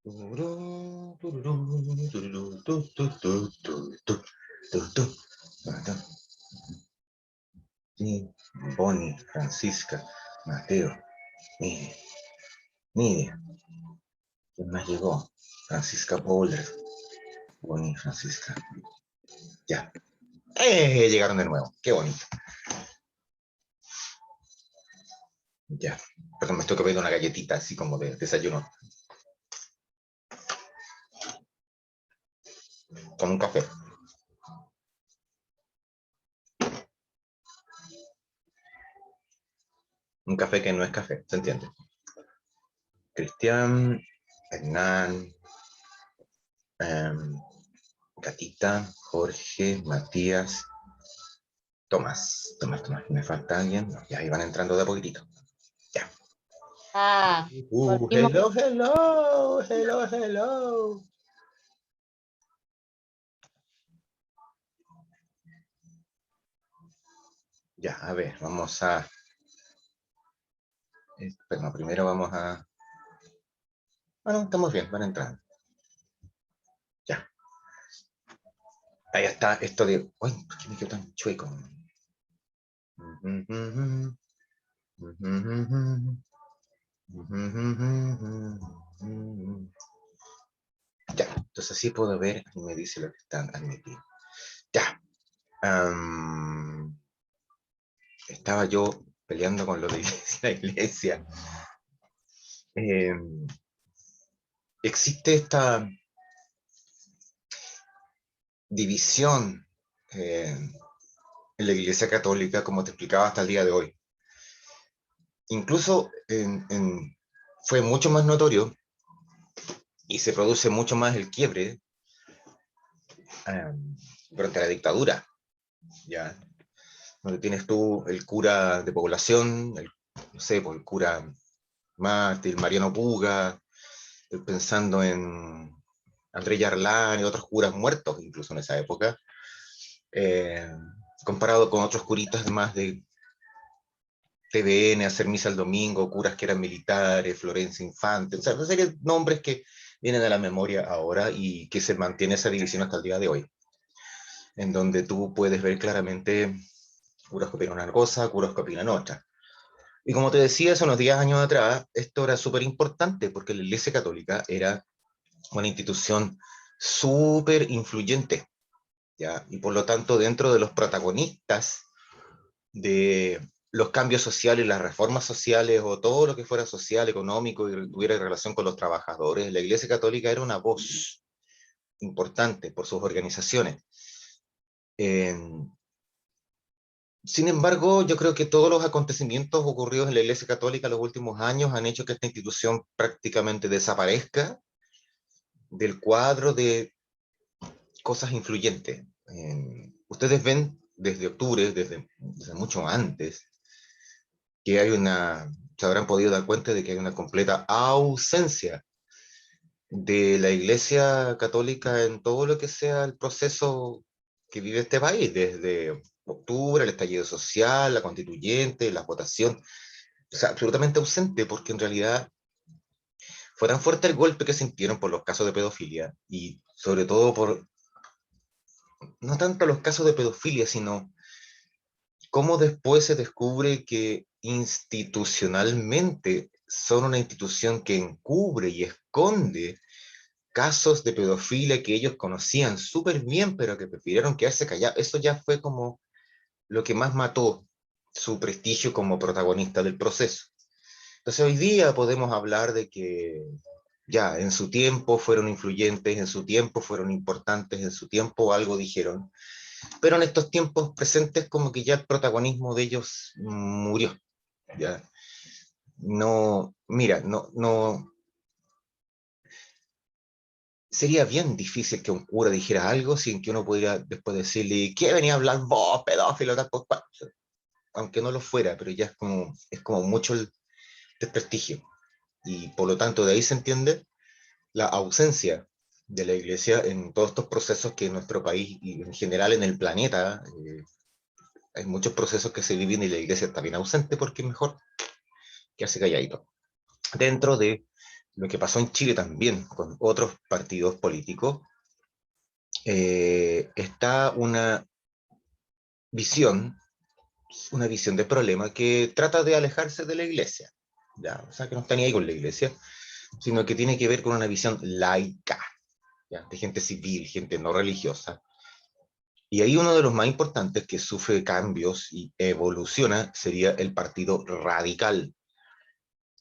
Tururú, tururú, tururú, tu, tu, tu, tu, tu, tu, tu. Sí, Bonnie, Francisca, Mateo, mire, mire, ¿quién más llegó? Francisca Bowler, Bonnie, Francisca, ya. Llegaron de nuevo, qué bonito. Ya, perdón, me estoy comiendo una galletita así como de desayuno, con un café. Un café que no es café, ¿se entiende? Cristian, Hernán, Catita, Jorge, Matías, Tomás, ¿me falta alguien? No, ya iban entrando de a poquitito. Ya. Ah, volvimos. Hello. Ya, a ver, vamos a... Bueno, primero vamos a... Bueno, estamos bien, van entrando. Ya. Ahí está esto de... Uy, ¿por qué me quedo tan chueco? Ya, entonces así puedo ver y me dice lo que están admitiendo. Ya. Estaba yo peleando con lo de la iglesia. Eh, existe esta división en la iglesia católica, como te explicaba, hasta el día de hoy. Incluso fue mucho más notorio y se produce mucho más el quiebre eh, durante la dictadura, ¿ya? Donde tienes tú el cura de población, no sé, pues el cura Mártir, Mariano Puga, pensando en André Yarlán y otros curas muertos incluso en esa época, eh, comparado con otros curitas más de TVN, Hacer Misa el Domingo, curas que eran militares, Florencia Infante, o sea, una serie de nombres que vienen a la memoria ahora y que se mantiene esa división hasta el día de hoy, en donde tú puedes ver claramente curas que opinan una cosa, curas que opinan otra. Y como te decía, hace unos 10 años atrás, esto era súper importante porque la Iglesia Católica era una institución súper influyente, ¿ya? Y por lo tanto, dentro de los protagonistas de los cambios sociales, las reformas sociales o todo lo que fuera social, económico y tuviera relación con los trabajadores, la Iglesia Católica era una voz importante por sus organizaciones. Eh, Sin embargo, yo creo que todos los acontecimientos ocurridos en la Iglesia Católica en los últimos años han hecho que esta institución prácticamente desaparezca del cuadro de cosas influyentes. Ustedes ven desde octubre, desde mucho antes, que hay se habrán podido dar cuenta de que hay una completa ausencia de la Iglesia Católica en todo lo que sea el proceso que vive este país, desde octubre, el estallido social, la constituyente, la votación, o sea, absolutamente ausente, porque en realidad fue tan fuerte el golpe que sintieron por los casos de pedofilia y sobre todo por, no tanto los casos de pedofilia, sino cómo después se descubre que institucionalmente son una institución que encubre y esconde casos de pedofilia que ellos conocían súper bien, pero que prefirieron quedarse callados. Eso ya fue como lo que más mató su prestigio como protagonista del proceso. Entonces hoy día podemos hablar de que ya en su tiempo fueron influyentes, en su tiempo fueron importantes, en su tiempo algo dijeron, pero en estos tiempos presentes como que ya el protagonismo de ellos murió. Ya no, mira, no, sería bien difícil que un cura dijera algo sin que uno pudiera después decirle, ¿qué venía a hablar vos, pedófilo? Tal, pues, aunque no lo fuera, pero ya es como mucho el desprestigio. Y por lo tanto, de ahí se entiende la ausencia de la iglesia en todos estos procesos que en nuestro país y en general en el planeta, hay muchos procesos que se viven y la iglesia está bien ausente porque es mejor quedarse calladito. Dentro de lo que pasó en Chile también con otros partidos políticos, está visión, una visión de problema que trata de alejarse de la iglesia, ¿ya? O sea, que no está ni ahí con la iglesia, sino que tiene que ver con una visión laica, ¿ya? De gente civil, gente no religiosa. Y ahí uno de los más importantes que sufre cambios y evoluciona sería el Partido Radical.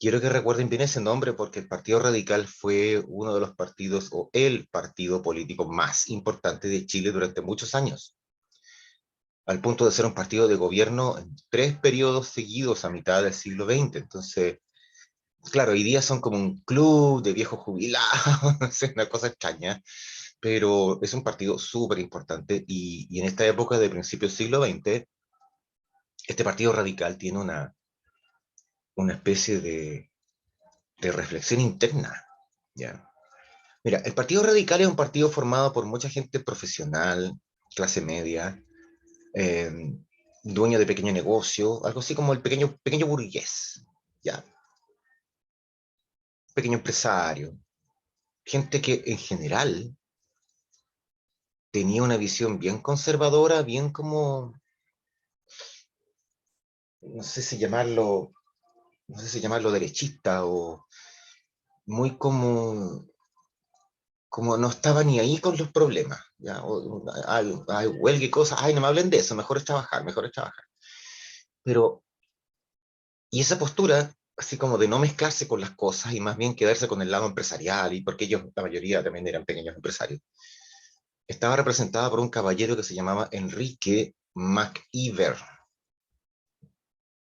Quiero que recuerden bien ese nombre porque el Partido Radical fue uno de los partidos o el partido político más importante de Chile durante muchos años, al punto de ser un partido de gobierno en 3 periodos seguidos a mitad del siglo XX. Entonces, claro, hoy día son como un club de viejos jubilados, es una cosa extraña, pero es un partido súper importante y en esta época de principios del siglo XX, este Partido Radical tiene una especie de reflexión interna, ¿ya? Mira, el Partido Radical es un partido formado por mucha gente profesional, clase media, eh, dueño de pequeño negocio, algo así como el pequeño burgués, ¿ya? Pequeño empresario, gente que en general tenía una visión bien conservadora, bien como, no sé si llamarlo, no sé si llamarlo derechista o muy como no estaba ni ahí con los problemas, ¿ya? Hay huelga y cosas, ay, no me hablen de eso, mejor es trabajar, mejor es trabajar. Pero, y esa postura, así como de no mezclarse con las cosas y más bien quedarse con el lado empresarial, y porque ellos, la mayoría también eran pequeños empresarios, estaba representada por un caballero que se llamaba Enrique MacIver.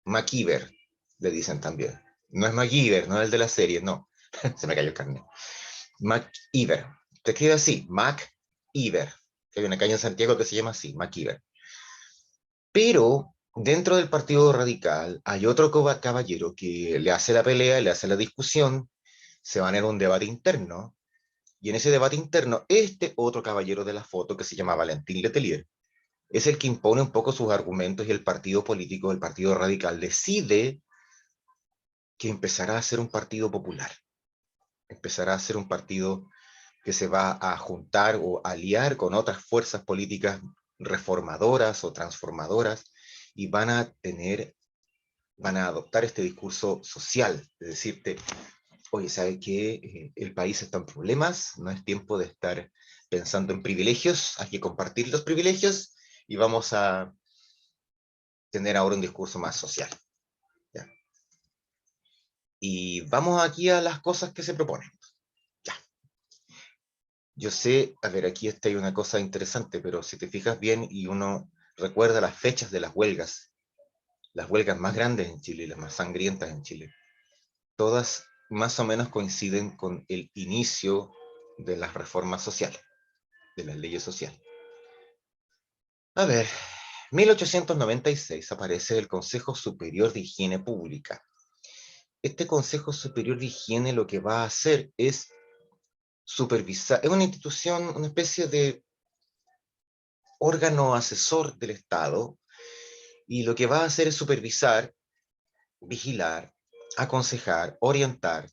MacIver, le dicen también. No es MacGyver, no es el de la serie, no. Se me cayó el carnet. MacIver. Te escribe así, MacIver. Hay una calle en Santiago que se llama así, MacIver. Pero dentro del Partido Radical hay otro caballero que le hace la pelea, le hace la discusión, se van a ir a un debate interno, y en ese debate interno, este otro caballero de la foto, que se llama Valentín Letelier, es el que impone un poco sus argumentos y el partido político, el Partido Radical, decide que empezará a ser un partido popular, empezará a ser un partido que se va a juntar o aliar con otras fuerzas políticas reformadoras o transformadoras y van a adoptar este discurso social, de decirte, oye, ¿sabe qué? El país está en problemas, no es tiempo de estar pensando en privilegios, hay que compartir los privilegios y vamos a tener ahora un discurso más social, ¿ya? Y vamos aquí a las cosas que se proponen. Ya. Yo sé, a ver, aquí está hay una cosa interesante, pero si te fijas bien y uno recuerda las fechas de las huelgas más grandes en Chile, las más sangrientas en Chile, todas más o menos coinciden con el inicio de las reformas sociales, de las leyes sociales. A ver, 1896 aparece el Consejo Superior de Higiene Pública. Este Consejo Superior de Higiene lo que va a hacer es supervisar, es una institución, una especie de órgano asesor del Estado, y lo que va a hacer es supervisar, vigilar, aconsejar, orientar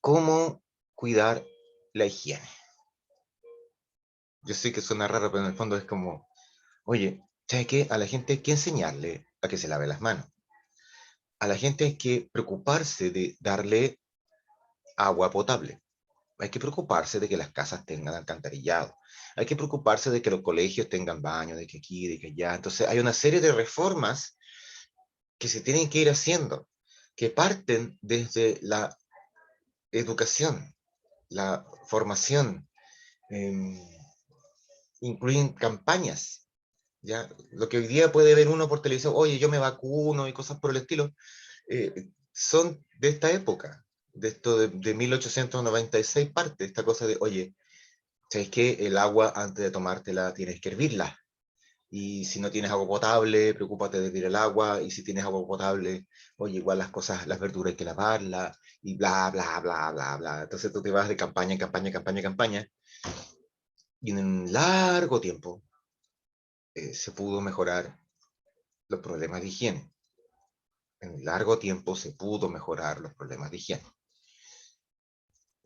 cómo cuidar la higiene. Yo sé que suena raro, pero en el fondo es como, oye, ¿sabes qué? A la gente hay que enseñarle a que se lave las manos. A la gente hay que preocuparse de darle agua potable. Hay que preocuparse de que las casas tengan alcantarillado. Hay que preocuparse de que los colegios tengan baño, de que aquí, de que allá. Entonces hay una serie de reformas que se tienen que ir haciendo, que parten desde la educación, la formación, eh, incluyen campañas, ¿ya? Lo que hoy día puede ver uno por televisión, oye, yo me vacuno y cosas por el estilo, son de esta época, de esto de 1896 parte, esta cosa de, oye, ¿sabes qué? El agua antes de tomártela tienes que hervirla. Y si no tienes agua potable, preocúpate de hervir el agua. Y si tienes agua potable, oye, igual las cosas, las verduras hay que lavarlas. Y bla, bla, bla, bla, bla. Entonces tú te vas de campaña en campaña, campaña, campaña. Y en un largo tiempo se pudo mejorar los problemas de higiene. En un largo tiempo se pudo mejorar los problemas de higiene.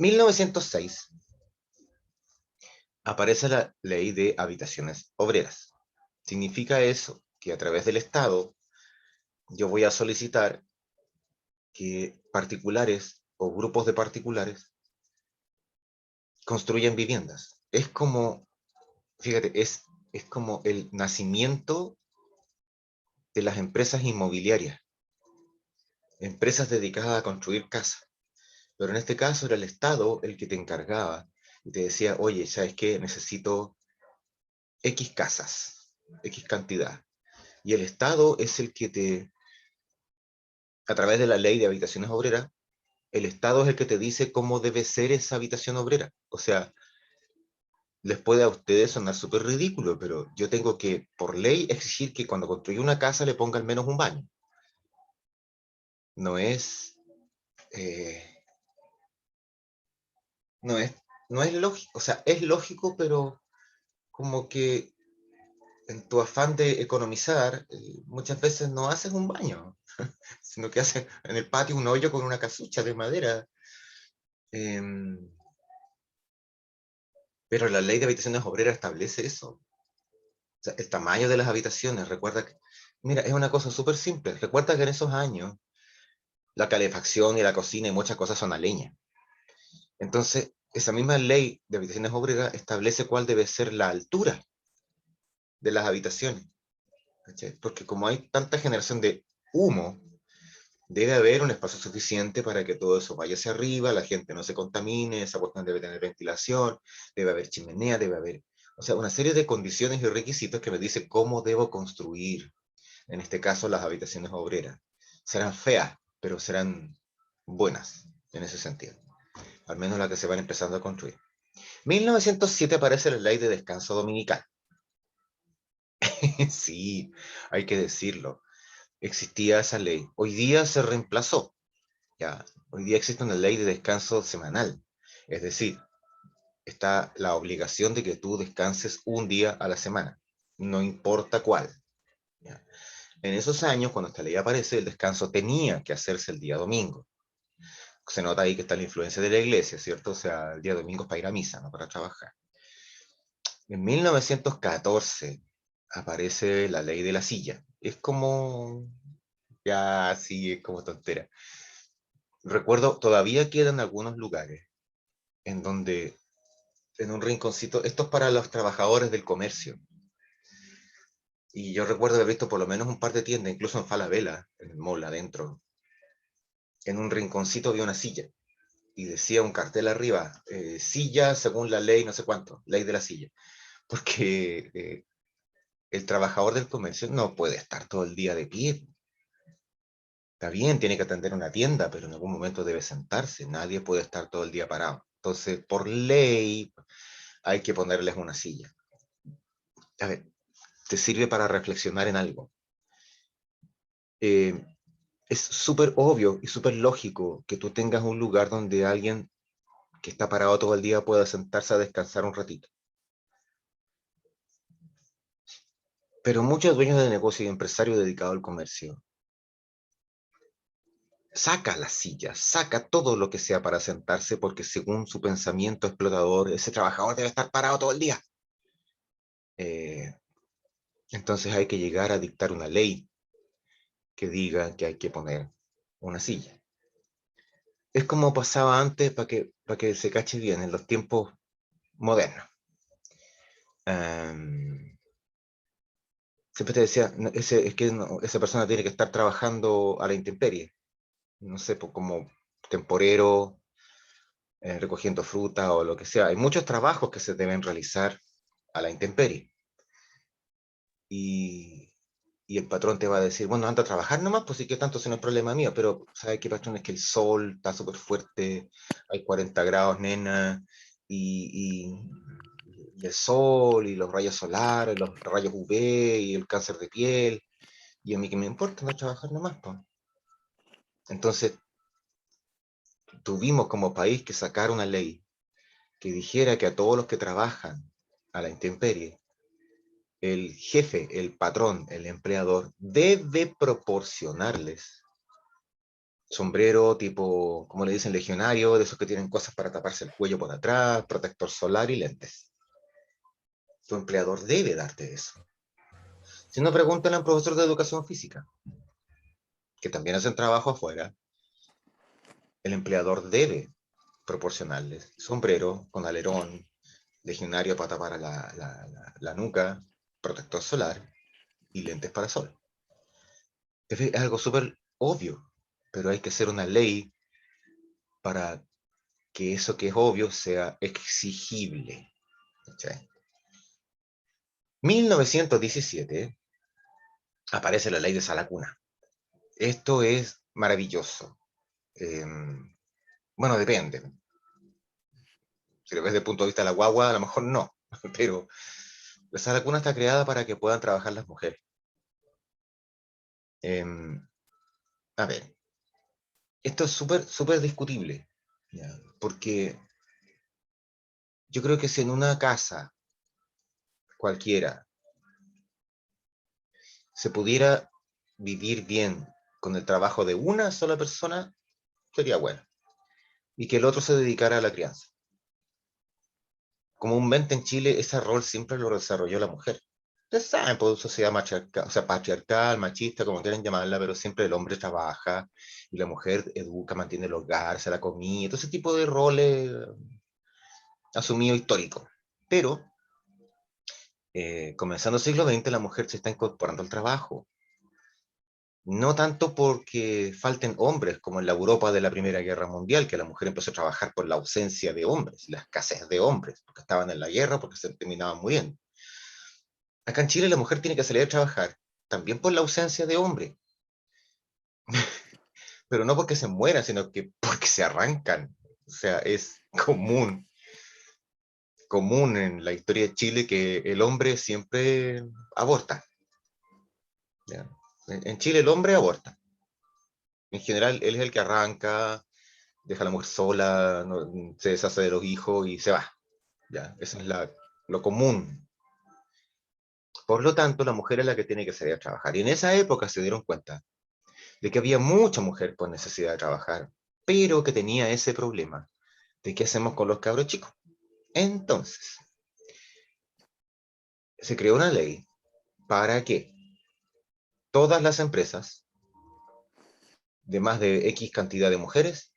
1906 aparece la ley de habitaciones obreras. Significa eso que a través del Estado yo voy a solicitar que particulares o grupos de particulares construyan viviendas. Es como, fíjate, es como el nacimiento de las empresas inmobiliarias, empresas dedicadas a construir casas. Pero en este caso era el Estado el que te encargaba y te decía, oye, ¿sabes qué? Necesito X casas, X cantidad. Y el Estado es el que a través de la ley de habitaciones obreras, el Estado es el que te dice cómo debe ser esa habitación obrera. O sea, les puede a ustedes sonar súper ridículo, pero yo tengo que, por ley, exigir que cuando construya una casa le ponga al menos un baño. No es, eh, no es, no es lógico, o sea, es lógico, pero como que en tu afán de economizar, muchas veces no haces un baño, sino que haces en el patio un hoyo con una casucha de madera. Em, pero la ley de habitaciones obreras establece eso. O sea, el tamaño de las habitaciones, recuerda que, mira, es una cosa súper simple. Recuerda que en esos años la calefacción y la cocina y muchas cosas son a leña. Entonces, esa misma ley de habitaciones obreras establece cuál debe ser la altura de las habitaciones. ¿Cachai? Porque como hay tanta generación de humo, debe haber un espacio suficiente para que todo eso vaya hacia arriba, la gente no se contamine, esa cuestión debe tener ventilación, debe haber chimenea, debe haber, o sea, una serie de condiciones y requisitos que me dicen cómo debo construir, en este caso, las habitaciones obreras. Serán feas, pero serán buenas en ese sentido, al menos las que se van empezando a construir. 1907 aparece la ley de descanso dominical. Sí, hay que decirlo. Existía esa ley. Hoy día se reemplazó. Ya, hoy día existe una ley de descanso semanal. Es decir, está la obligación de que tú descanses un día a la semana, no importa cuál. ¿Ya? En esos años, cuando esta ley aparece, el descanso tenía que hacerse el día domingo. Se nota ahí que está la influencia de la iglesia, ¿cierto? O sea, el día domingo es para ir a misa, no para trabajar. En 1914 aparece la ley de la silla. Es como, ya sí, es como tontera. Recuerdo, todavía quedan algunos lugares en donde, en un rinconcito, esto es para los trabajadores del comercio. Y yo recuerdo haber visto por lo menos un par de tiendas, incluso en Falabella, en el mall adentro. En un rinconcito había una silla y decía un cartel arriba, silla según la ley, no sé cuánto, ley de la silla. Porque el trabajador del comercio no puede estar todo el día de pie. Está bien, tiene que atender una tienda, pero en algún momento debe sentarse. Nadie puede estar todo el día parado. Entonces, por ley, hay que ponerles una silla. A ver, te sirve para reflexionar en algo. Eh, es súper obvio y súper lógico que tú tengas un lugar donde alguien que está parado todo el día pueda sentarse a descansar un ratito. Pero muchos dueños de negocio y empresarios dedicados al comercio saca las sillas, saca todo lo que sea para sentarse porque según su pensamiento explotador, ese trabajador debe estar parado todo el día. Eh, entonces hay que llegar a dictar una ley que diga que hay que poner una silla. Es como pasaba antes para que se cache bien en los tiempos modernos. Um, siempre te decía, es que esa persona tiene que estar trabajando a la intemperie, no sé, pues, como temporero, recogiendo fruta o lo que sea. Hay muchos trabajos que se deben realizar a la intemperie. Y, y el patrón te va a decir, bueno, anda a trabajar nomás, pues sí que tanto, si no es problema mío, pero ¿sabes qué, patrón? Es que el sol está súper fuerte, hay 40 grados, nena, y el sol, y los rayos solares, los rayos UV, y el cáncer de piel, y a mí que me importa, no trabajar nomás, pues. Entonces, tuvimos como país que sacar una ley que dijera que a todos los que trabajan a la intemperie, el jefe, el patrón, el empleador, debe proporcionarles sombrero tipo, como le dicen, legionario, de esos que tienen cosas para taparse el cuello por atrás, protector solar y lentes. Tu empleador debe darte eso. Si no, pregúntale a un profesor de educación física, que también hacen trabajo afuera. El empleador debe proporcionarles sombrero con alerón, legionario para tapar la nuca, protector solar y lentes para sol. Es algo súper obvio, pero hay que hacer una ley para que eso que es obvio sea exigible. ¿Okay? 1917 aparece la ley de sala cuna. Esto es maravilloso. Eh, bueno, depende. Si lo ves desde el punto de vista de la guagua, a lo mejor no, pero la sala cuna está creada para que puedan trabajar las mujeres. Eh, a ver, esto es súper discutible, ¿ya? Porque yo creo que si en una casa cualquiera se pudiera vivir bien con el trabajo de una sola persona, sería bueno. Y que el otro se dedicara a la crianza. Comúnmente en Chile ese rol siempre lo desarrolló la mujer. Ustedes saben, por sociedad matriarcal, o sea, patriarcal, machista, como quieran llamarla, pero siempre el hombre trabaja y la mujer educa, mantiene el hogar, se la comida, todo ese tipo de roles asumidos históricos. Pero, comenzando el siglo XX, la mujer se está incorporando al trabajo. No tanto porque falten hombres, como en la Europa de la Primera Guerra Mundial, que la mujer empezó a trabajar por la ausencia de hombres, la escasez de hombres, porque estaban en la guerra, porque se terminaban muriendo. Acá en Chile la mujer tiene que salir a trabajar, también por la ausencia de hombres, pero no porque se mueran, sino que porque se arrancan. O sea, es común en la historia de Chile que el hombre siempre aborta. ¿Ya? En Chile el hombre aborta. En general, él es el que arranca, deja a la mujer sola, no, se deshace de los hijos y se va. ¿Ya? Eso es lo común. Por lo tanto, la mujer es la que tiene que salir a trabajar. Y en esa época se dieron cuenta de que había mucha mujer con necesidad de trabajar, pero que tenía ese problema de qué hacemos con los cabros chicos. Entonces, se creó una ley para que todas las empresas de más de X cantidad de mujeres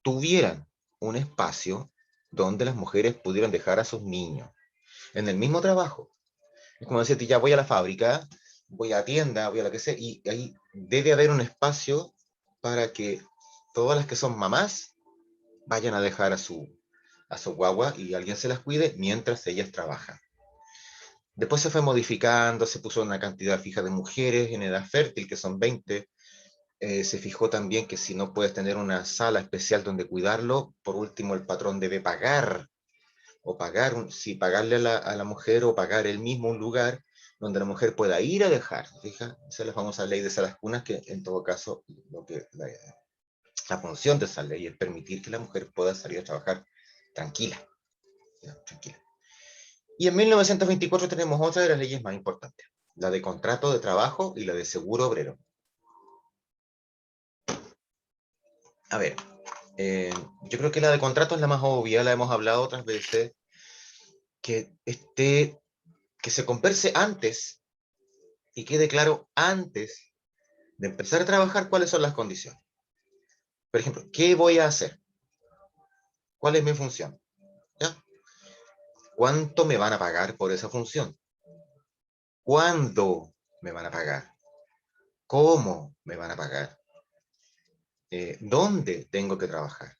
tuvieran un espacio donde las mujeres pudieran dejar a sus niños en el mismo trabajo. Es como decirte, ya voy a la fábrica, voy a la tienda, voy a la que sea, y ahí debe haber un espacio para que todas las que son mamás vayan a dejar a su guagua y alguien se las cuide mientras ellas trabajan. Después se fue modificando, se puso una cantidad fija de mujeres en edad fértil, que son 20. Se fijó también que si no puedes tener una sala especial donde cuidarlo, por último el patrón debe pagar, o pagar, si pagarle a la mujer o pagar él mismo un lugar donde la mujer pueda ir a dejar. Fija, esa es la famosa ley de salas cunas, que en todo caso la función de esa ley es permitir que la mujer pueda salir a trabajar tranquila. ¿Ya? Tranquila. Y en 1924 tenemos otra de las leyes más importantes, la de contrato de trabajo y la de seguro obrero. A ver, yo creo que la de contrato es la más obvia, la hemos hablado otras veces, que se converse antes y quede claro antes de empezar a trabajar cuáles son las condiciones. Por ejemplo, ¿qué voy a hacer? ¿Cuál es mi función? ¿Ya? ¿Cuánto me van a pagar por esa función? ¿Cuándo me van a pagar? ¿Cómo me van a pagar? ¿Dónde tengo que trabajar?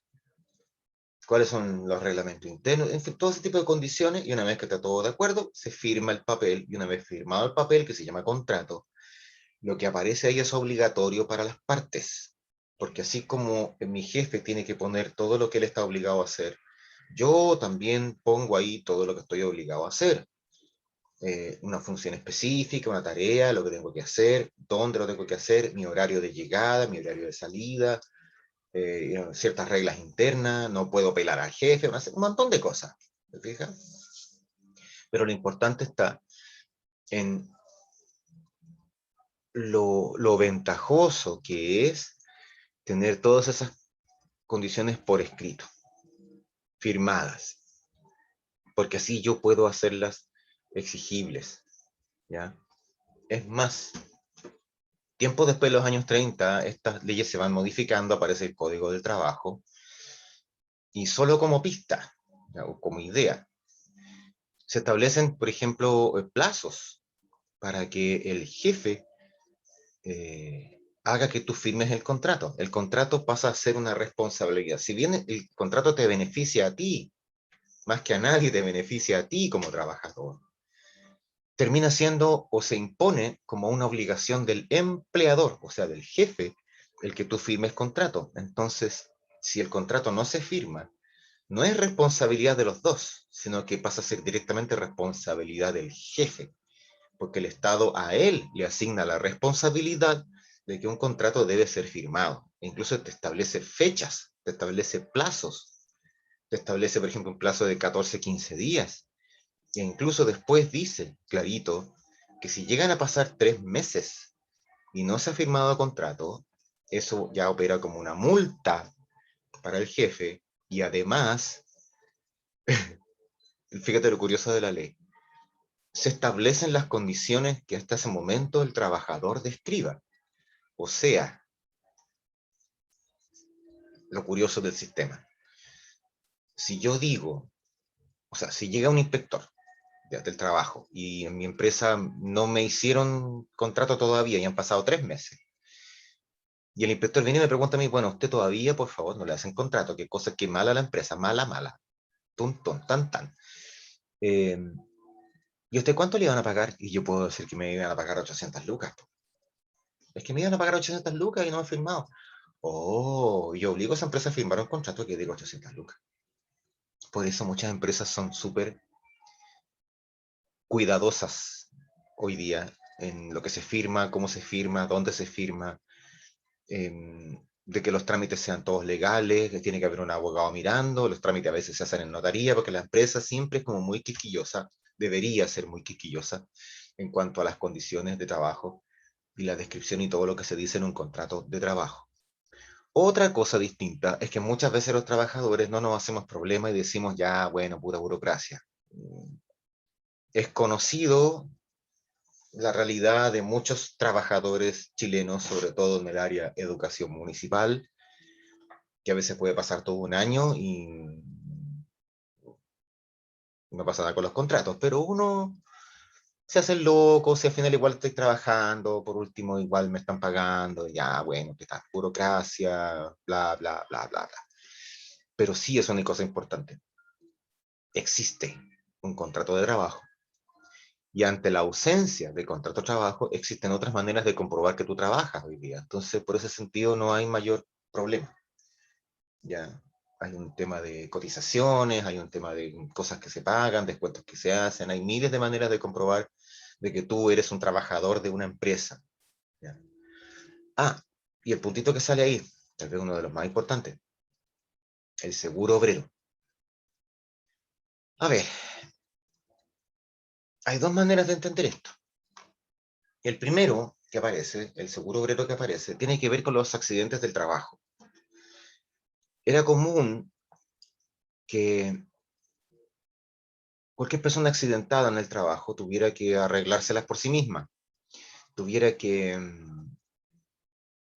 ¿Cuáles son los reglamentos internos? En fin, todo ese tipo de condiciones, y una vez que está todo de acuerdo, se firma el papel, y una vez firmado el papel, que se llama contrato, lo que aparece ahí es obligatorio para las partes, porque así como mi jefe tiene que poner todo lo que él está obligado a hacer, yo también pongo ahí todo lo que estoy obligado a hacer. Una función específica, una tarea, lo que tengo que hacer, dónde lo tengo que hacer, mi horario de llegada, mi horario de salida, ciertas reglas internas, no puedo pelar al jefe, un montón de cosas. ¿Te fijas? Pero lo importante está en lo ventajoso que es tener todas esas condiciones por escrito, firmadas, porque así yo puedo hacerlas exigibles, ¿ya? Es más, tiempo después de los años 30, estas leyes se van modificando, aparece el Código del Trabajo, y solo como pista, ¿ya? O como idea, se establecen, por ejemplo, plazos para que el jefe haga que tú firmes el contrato. El contrato pasa a ser una responsabilidad. Si bien el contrato te beneficia a ti, más que a nadie te beneficia a ti como trabajador, termina siendo o se impone como una obligación del empleador, o sea, del jefe, el que tú firmes contrato. Entonces, si el contrato no se firma, no es responsabilidad de los dos, sino que pasa a ser directamente responsabilidad del jefe, porque el Estado a él le asigna la responsabilidad de que un contrato debe ser firmado. E incluso te establece fechas, te establece plazos, te establece, por ejemplo, un plazo de 14, 15 días. E incluso después dice, clarito, que si llegan a pasar 3 meses y no se ha firmado contrato, eso ya opera como una multa para el jefe y además, fíjate lo curioso de la ley, se establecen las condiciones que hasta ese momento el trabajador describa. O sea, lo curioso del sistema. Si yo digo, o sea, si llega un inspector del trabajo y en mi empresa no me hicieron contrato todavía y han pasado 3 meses, y el inspector viene y me pregunta a mí, bueno, usted todavía, por favor, no le hacen contrato, qué cosa que mala la empresa, mala, mala, tun, tun, tan, tan. Eh, ¿Y a usted cuánto le iban a pagar? Y yo puedo decir que me iban a pagar 800 lucas. Es que me iban a pagar 800 lucas y no me han firmado. Oh, yo obligo a esa empresa a firmar un contrato que diga 800 lucas. Por eso muchas empresas son súper cuidadosas hoy día en lo que se firma, cómo se firma, dónde se firma, de que los trámites sean todos legales, que tiene que haber un abogado mirando, los trámites a veces se hacen en notaría, porque la empresa siempre es como muy quisquillosa, debería ser muy quisquillosa en cuanto a las condiciones de trabajo y la descripción y todo lo que se dice en un contrato de trabajo. Otra cosa distinta es que muchas veces los trabajadores no nos hacemos problema y decimos ya, bueno, pura burocracia. Es conocido la realidad de muchos trabajadores chilenos, sobre todo en el área educación municipal, que a veces puede pasar todo un año y no pasa nada con los contratos, pero uno se hace el loco, si al final igual estoy trabajando, por último igual me están pagando, ya, bueno, que está, burocracia, bla, bla, bla, bla, bla. Pero sí es una cosa importante. Existe un contrato de trabajo. Y ante la ausencia de contrato de trabajo, existen otras maneras de comprobar que tú trabajas hoy día. Entonces, por ese sentido, no hay mayor problema. Ya hay un tema de cotizaciones, hay un tema de cosas que se pagan, descuentos que se hacen, hay miles de maneras de comprobar de que tú eres un trabajador de una empresa. ¿Ya? Ah, y el puntito que sale ahí, tal vez uno de los más importantes, el seguro obrero. A ver, hay dos maneras de entender esto. El primero que aparece, el seguro obrero que aparece, tiene que ver con los accidentes del trabajo. Era común que cualquier persona accidentada en el trabajo tuviera que arreglárselas por sí misma, tuviera que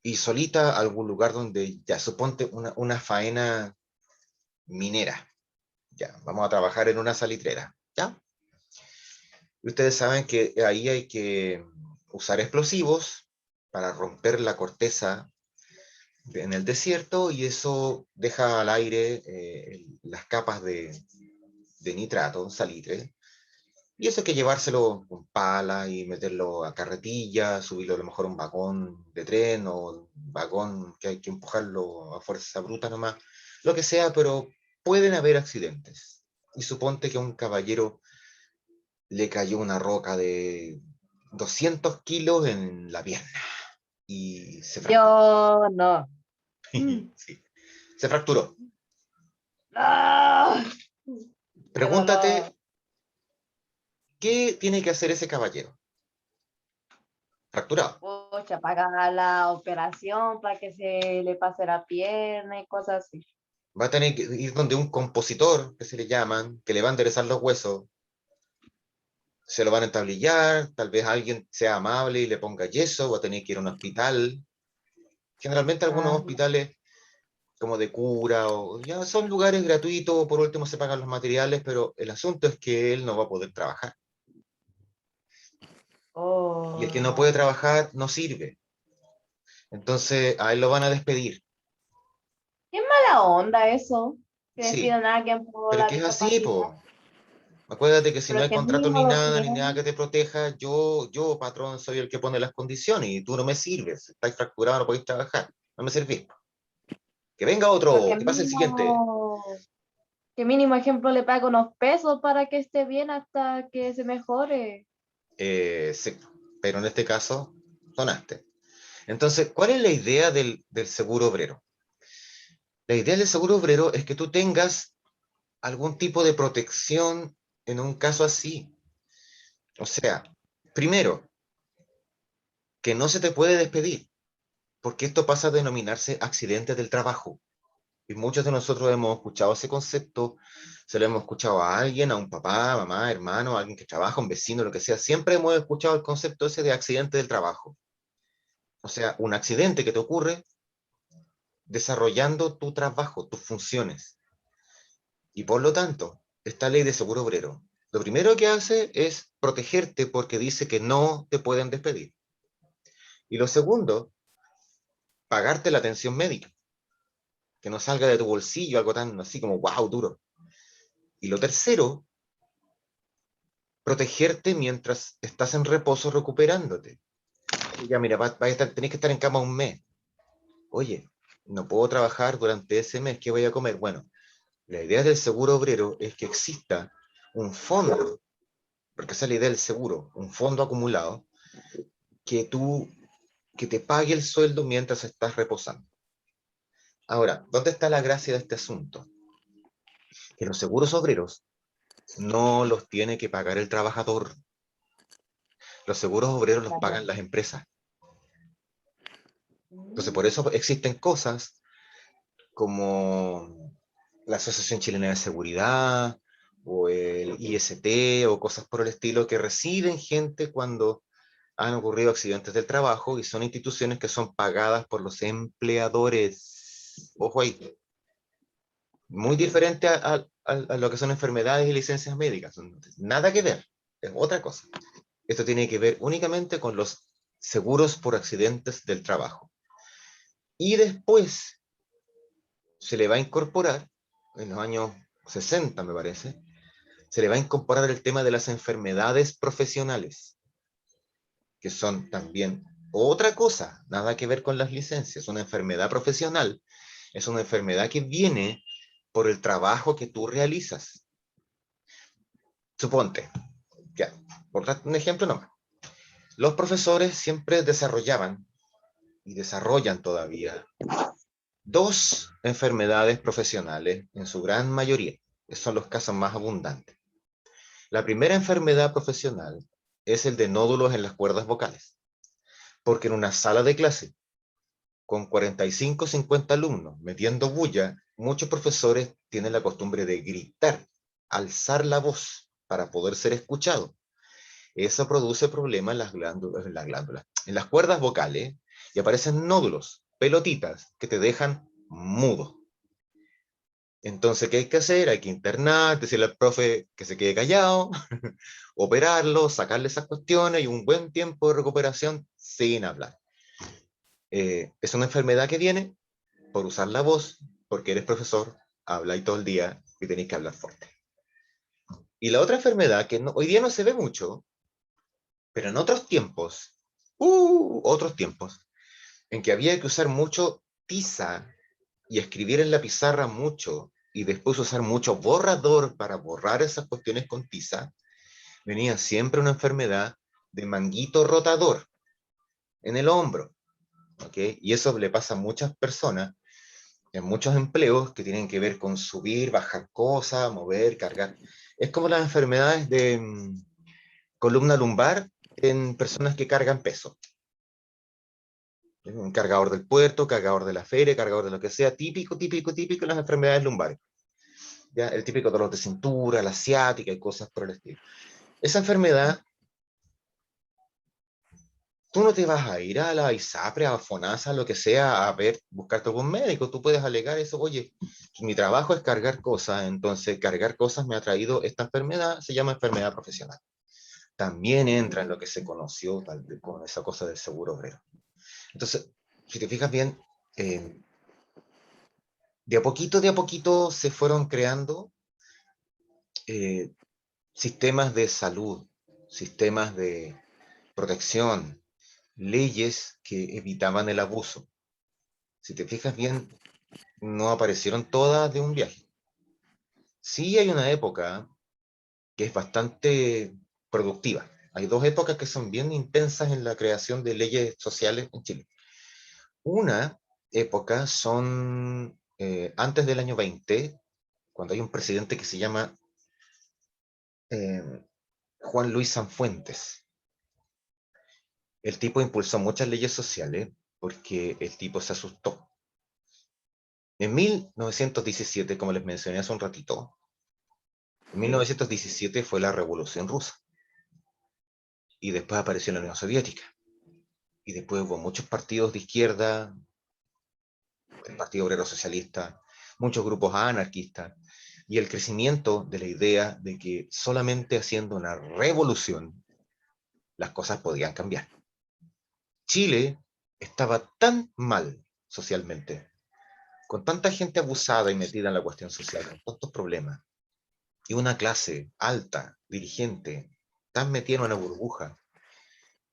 ir solita a algún lugar donde, ya, suponte una faena minera, ya, vamos a trabajar en una salitrera, ¿ya? Y ustedes saben que ahí hay que usar explosivos para romper la corteza en el desierto y eso deja al aire las capas de nitrato, salitre, y eso hay que llevárselo con pala y meterlo a carretilla, subirlo a lo mejor a un vagón de tren o un vagón que hay que empujarlo a fuerza bruta nomás, lo que sea, pero pueden haber accidentes. Y suponte que a un caballero le cayó una roca de 200 kilos en la pierna y se fracturó. Yo no. Sí, se fracturó. ¡Ah! ¡Qué Pregúntate, dolor! ¿qué tiene que hacer ese caballero? fracturado. Pucha, pagar la operación para que se le pase la pierna y cosas así. Va a tener que ir donde un compositor, que se le llaman, que le va a enderezar los huesos, se lo van a entablillar, tal vez alguien sea amable y le ponga yeso, va a tener que ir a un hospital. Generalmente algunos Ah, hospitales como de cura, o ya son lugares gratuitos, por último se pagan los materiales, pero el asunto es que él no va a poder trabajar. Y el que no puede oh, trabajar no sirve. Entonces a él lo van a despedir. qué mala onda eso. Que Sí, despidan a alguien por pero la que es así, discapacidad. po. Acuérdate que si no Pero hay que contrato mínimo ni lo nada, ni nada que quieren. te proteja, yo, patrón, soy el que pone las condiciones y tú no me sirves. Estás fracturado, no podéis trabajar. No me servís. Que venga Pero otro, que pase el siguiente. que mínimo ejemplo le pague unos pesos para que esté bien hasta que se mejore. Sí, pero en este caso, sonaste. Entonces, ¿cuál es la idea del seguro obrero? La idea del seguro obrero es que tú tengas algún tipo de protección en un caso así. O sea, primero, que no se te puede despedir, porque esto pasa a denominarse accidente del trabajo. Y muchos de nosotros hemos escuchado ese concepto, se lo hemos escuchado a alguien, a un papá, mamá, hermano, a alguien que trabaja, un vecino, lo que sea. Siempre hemos escuchado el concepto ese de accidente del trabajo. O sea, un accidente que te ocurre desarrollando tu trabajo, tus funciones. Y por lo tanto, esta ley de seguro obrero, lo primero que hace es protegerte porque dice que no te pueden despedir. Y lo segundo, pagarte la atención médica, que no salga de tu bolsillo algo tan así como wow, duro. Y lo tercero, protegerte mientras estás en reposo recuperándote. Ya, mira, tenés que estar en cama un mes. Oye, no puedo trabajar durante ese mes, ¿qué voy a comer? Bueno, la idea del seguro obrero es que exista un fondo, porque esa es la idea del seguro, un fondo acumulado que tú, que te pague el sueldo mientras estás reposando. Ahora, ¿dónde está la gracia de este asunto? Que los seguros obreros no los tiene que pagar el trabajador. Los seguros obreros los pagan Claro. las empresas. Entonces, por eso Mm, existen cosas como la Asociación Chilena de Seguridad o el IST o cosas por el estilo que reciben gente cuando han ocurrido accidentes del trabajo y son instituciones que son pagadas por los empleadores. Ojo ahí, muy diferente a lo que son enfermedades y licencias médicas. Nada que ver, es otra cosa. Esto tiene que ver únicamente con los seguros por accidentes del trabajo. Y después se le va a incorporar, en los años 60 me parece, se le va a incorporar el tema de las enfermedades profesionales, que son también otra cosa, nada que ver con las licencias. Una enfermedad profesional es una enfermedad que viene por el trabajo que tú realizas. Suponte, ya, por dar un ejemplo nomás. Los profesores siempre desarrollaban y desarrollan todavía dos enfermedades profesionales en su gran mayoría. Esos son los casos más abundantes. La primera enfermedad profesional es el de nódulos en las cuerdas vocales, porque en una sala de clase con 45 o 50 alumnos metiendo bulla, muchos profesores tienen la costumbre de gritar, alzar la voz para poder ser escuchado. Eso produce problemas en las cuerdas vocales y aparecen nódulos, pelotitas que te dejan mudo. Entonces, ¿qué hay que hacer? Hay que internar, decirle al profe que se quede callado, operarlo, sacarle esas cuestiones y un buen tiempo de recuperación sin hablar. Es una enfermedad que viene por usar la voz, porque eres profesor, habláis todo el día y tenéis que hablar fuerte. Y la otra enfermedad que hoy día no se ve mucho, pero en otros tiempos, en que había que usar mucho tiza y escribir en la pizarra mucho y después usar mucho borrador para borrar esas cuestiones con tiza, venía siempre una enfermedad de manguito rotador en el hombro, ¿ok? Y eso le pasa a muchas personas en muchos empleos que tienen que ver con subir, bajar cosas, mover, cargar. Es como las enfermedades de columna lumbar en personas que cargan peso. Un cargador del puerto, cargador de la feria, cargador de lo que sea, típico, típico, típico en las enfermedades lumbares. ¿Ya? El típico dolor de cintura, la ciática y cosas por el estilo. Esa enfermedad, tú no te vas a ir a la ISAPRE, a FONASA, lo que sea, a ver, buscarte algún médico. Tú puedes alegar eso, oye, mi trabajo es cargar cosas, entonces cargar cosas me ha traído esta enfermedad, se llama enfermedad profesional. También entra en lo que se conoció tal vez, con esa cosa del seguro obrero. Entonces, si te fijas bien, eh, de a poquito se fueron creando eh, sistemas de salud, sistemas de protección, leyes que evitaban el abuso. Si te fijas bien, no aparecieron todas de un viaje. Sí hay una época que es bastante productiva. Hay dos épocas que son bien intensas en la creación de leyes sociales en Chile. Una época son antes del año 20, cuando hay un presidente que se llama eh, Juan Luis Sanfuentes. El tipo impulsó muchas leyes sociales porque el tipo se asustó. En 1917, como les mencioné hace un ratito, en 1917 fue la Revolución Rusa y después apareció la Unión Soviética. Y después hubo muchos partidos de izquierda, el Partido Obrero Socialista, muchos grupos anarquistas, y el crecimiento de la idea de que solamente haciendo una revolución las cosas podían cambiar. Chile estaba tan mal socialmente, con tanta gente abusada y metida en la cuestión social, con tantos problemas, y una clase alta, dirigente, tan metida en una burbuja,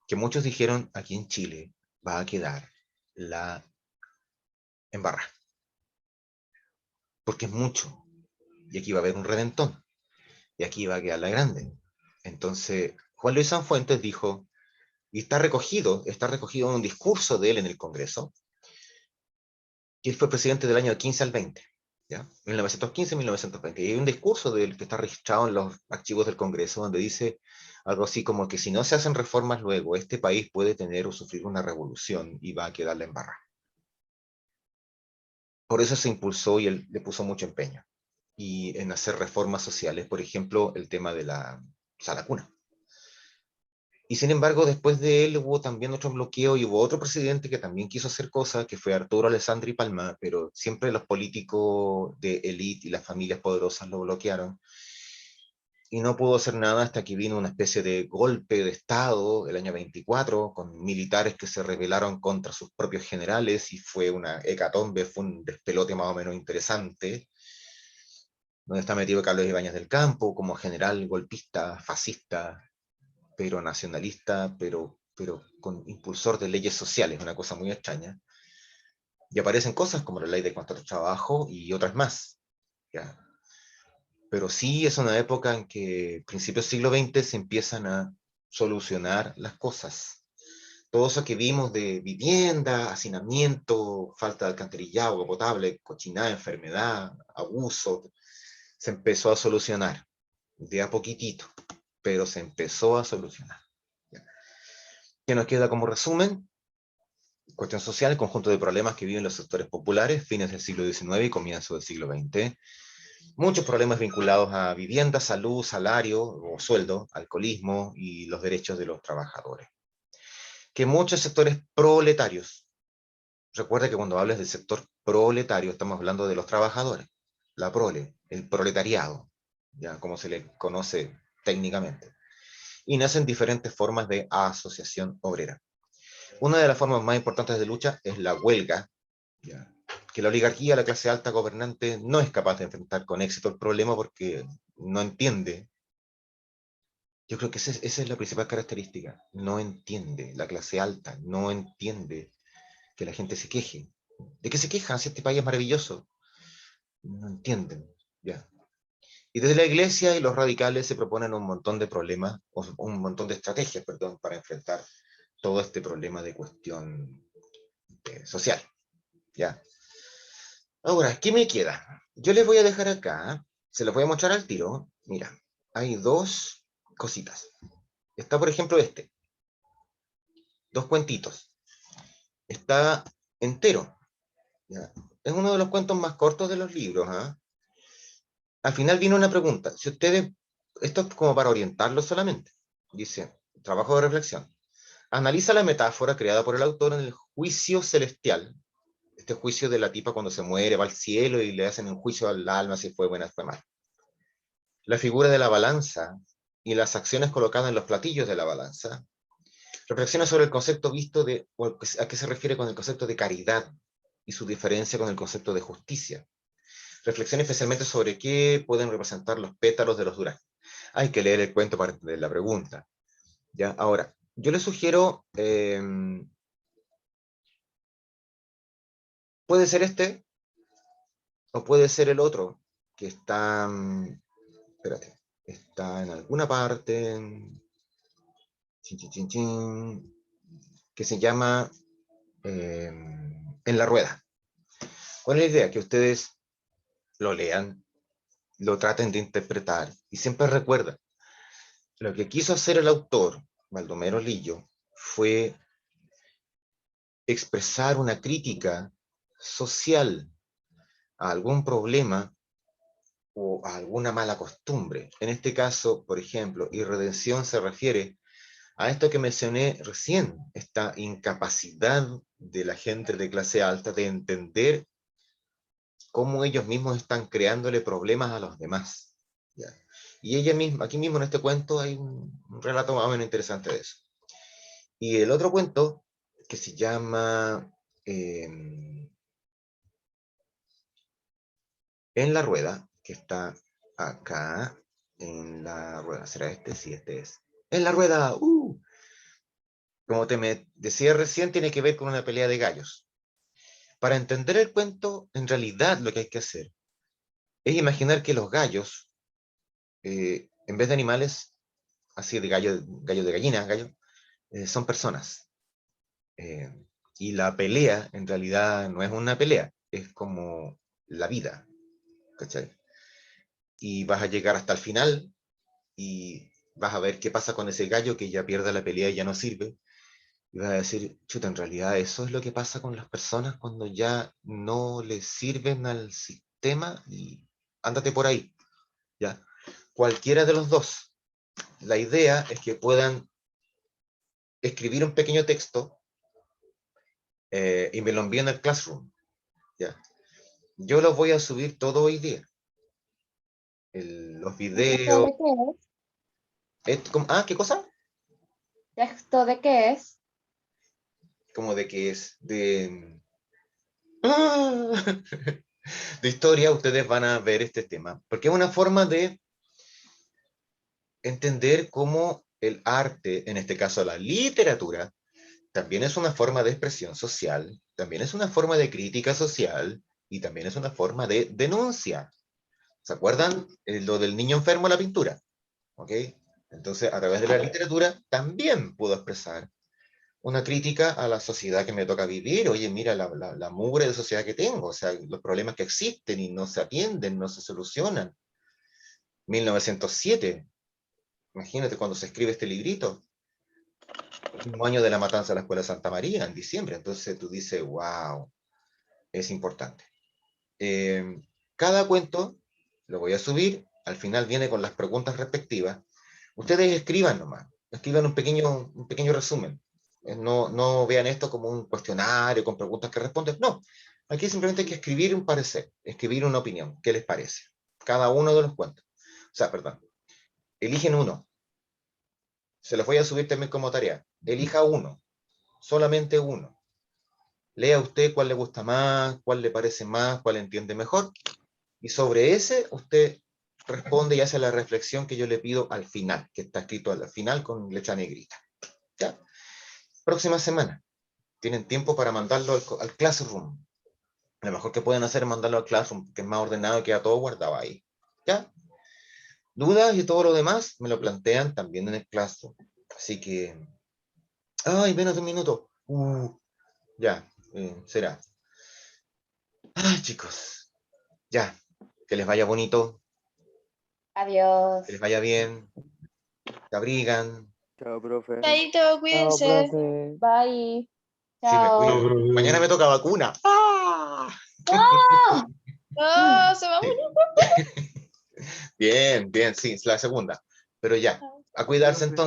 que muchos dijeron, aquí en Chile va a quedar la embarrada, porque es mucho, y aquí va a haber un reventón, y aquí va a quedar la grande. Entonces, Juan Luis Sanfuentes dijo, y está recogido en un discurso de él en el Congreso, que él fue presidente del año 15 al 20, ¿ya? 1915-1920. Y hay un discurso de él que está registrado en los archivos del Congreso donde dice algo así como que si no se hacen reformas luego, este país puede tener o sufrir una revolución y va a quedar la embarrada. Por eso se impulsó y él le puso mucho empeño. Y en hacer reformas sociales, por ejemplo, el tema de la sala cuna. Y sin embargo, después de él hubo también otro bloqueo y hubo otro presidente que también quiso hacer cosas, que fue Arturo Alessandri Palma, pero siempre los políticos de élite y las familias poderosas lo bloquearon. Y no pudo hacer nada hasta que vino una especie de golpe de Estado el año 24, con militares que se rebelaron contra sus propios generales y fue una hecatombe, fue un despelote más o menos interesante, donde está metido Carlos Ibáñez del Campo como general golpista, fascista, pero nacionalista, pero con impulsor de leyes sociales, una cosa muy extraña. Y aparecen cosas como la ley de contrato de trabajo y otras más. ¿Ya? Pero sí es una época en que, principios del siglo XX, se empiezan a solucionar las cosas. Todo eso que vimos de vivienda, hacinamiento, falta de alcantarillado, agua potable, cochinada, enfermedad, abuso, se empezó a solucionar de a poquitito, pero se empezó a solucionar. ¿Qué nos queda como resumen? Cuestión social, el conjunto de problemas que viven los sectores populares, fines del siglo XIX y comienzo del siglo XX. Muchos problemas vinculados a vivienda, salud, salario o sueldo, alcoholismo y los derechos de los trabajadores. Que muchos sectores proletarios, recuerda que cuando hablas del sector proletario estamos hablando de los trabajadores, la prole, el proletariado, ya como se le conoce técnicamente. Y nacen diferentes formas de asociación obrera. Una de las formas más importantes de lucha es la huelga, ¿ya? Que la oligarquía, la clase alta gobernante, no es capaz de enfrentar con éxito el problema porque no entiende. Yo creo que esa es la principal característica. No entiende, la clase alta no entiende que la gente se queje. ¿De qué se quejan si este país es maravilloso? No entienden, ¿ya? Y desde la iglesia y los radicales se proponen un montón de problemas, o un montón de estrategias, perdón, para enfrentar todo este problema de cuestión social, ¿ya? Ahora, ¿qué me queda? Yo les voy a dejar acá, se los voy a mostrar al tiro. Mira, hay dos cositas. Está, por ejemplo, dos cuentitos. está entero. ¿Ya? Es uno de los cuentos más cortos de los libros. ¿Ah? Al final viene una pregunta. Si ustedes, esto es como para orientarlos solamente. Dice, trabajo de reflexión. Analiza la metáfora creada por el autor en el juicio celestial. Este juicio de la tipa cuando se muere, va al cielo y le hacen un juicio al alma si fue buena o fue mala. La figura de la balanza y las acciones colocadas en los platillos de la balanza. Reflexiona sobre el concepto visto de, o a qué se refiere con el concepto de caridad y su diferencia con el concepto de justicia. Reflexiona especialmente sobre qué pueden representar los pétalos de los duraznos. Hay que leer el cuento para entender la pregunta. ¿Ya? Ahora, yo les sugiero, puede ser este o puede ser el otro, que está, espérate, está en alguna parte, chin, chin, chin, chin, que se llama En la rueda. ¿Cuál es la idea? Que ustedes lo lean, lo traten de interpretar y siempre recuerden, lo que quiso hacer el autor, Baldomero Lillo, fue expresar una crítica social a algún problema o a alguna mala costumbre. En este caso, por ejemplo, irredención se refiere a esto que mencioné recién, esta incapacidad de la gente de clase alta de entender cómo ellos mismos están creándole problemas a los demás. ¿Ya? Y ella misma, aquí mismo en este cuento hay un relato más o menos interesante de eso. Y el otro cuento, que se llama En la rueda, que está acá, en la rueda, ¿será este? Sí, este es. En la rueda, como te me decía recién, tiene que ver con una pelea de gallos. Para entender el cuento, en realidad lo que hay que hacer es imaginar que los gallos, en vez de animales, así de gallo, gallo de gallina, gallo, son personas. Eh, y la pelea, en realidad, no es una pelea, es como la vida, ¿cachai? Y vas a llegar hasta el final y vas a ver qué pasa con ese gallo que ya pierde la pelea y ya no sirve. Y vas a decir, chuta, en realidad eso es lo que pasa con las personas cuando ya no les sirven al sistema y ándate por ahí, ¿ya? Cualquiera de los dos. La idea es que puedan escribir un pequeño texto y me lo envíen al Classroom, ¿ya? Yo los voy a subir todo hoy día. Los ¿Esto videos. de qué es? ¿Qué cosa? ¿Esto de qué es? Como de que es ¡Ah! de historia, ustedes van a ver este tema, porque es una forma de entender cómo el arte, en este caso la literatura, también es una forma de expresión social, también es una forma de crítica social y también es una forma de denuncia. ¿Se acuerdan lo del niño enfermo en la pintura? ¿Ok? Entonces, a través de la literatura también puedo expresar una crítica a la sociedad que me toca vivir. Oye, mira la mugre de sociedad que tengo, o sea, los problemas que existen y no se atienden, no se solucionan. 1907, imagínate cuando se escribe este librito, el último año de la matanza de la Escuela Santa María, en diciembre. Entonces tú dices, wow, es importante. Cada cuento lo voy a subir, al final viene con las preguntas respectivas. Ustedes escriban nomás, escriban un pequeño resumen. No, no vean esto como un cuestionario con preguntas que responden. No, aquí simplemente hay que escribir un parecer, escribir una opinión. ¿Qué les parece? Cada uno de los cuentos. O sea, perdón, eligen uno. Se los voy a subir también como tarea. Elija uno, solamente uno. Lea usted cuál le gusta más, cuál le parece más, cuál entiende mejor. Y sobre ese usted responde y hace la reflexión que yo le pido al final, que está escrito al final con letra negrita. ¿Ya? Próxima semana. Tienen tiempo para mandarlo al Classroom. Lo mejor que pueden hacer es mandarlo al Classroom, que es más ordenado y queda todo guardado ahí. ¿Ya? Dudas y todo lo demás me lo plantean también en el Classroom. Así que... ¡Ay, menos de un minuto! Ya, será. ¡Ay, chicos! Ya, que les vaya bonito, que les Adiós. vaya bien, se abrigan. Chao, profe. Chaito, Chao, cuídense. profe. Bye. Sí, me Chao. cuido. No, pero- Mañana me toca vacuna. ¡Ah! Ah, se va a morir. Bien, bien, sí, es la segunda. Pero ya, a cuidarse entonces.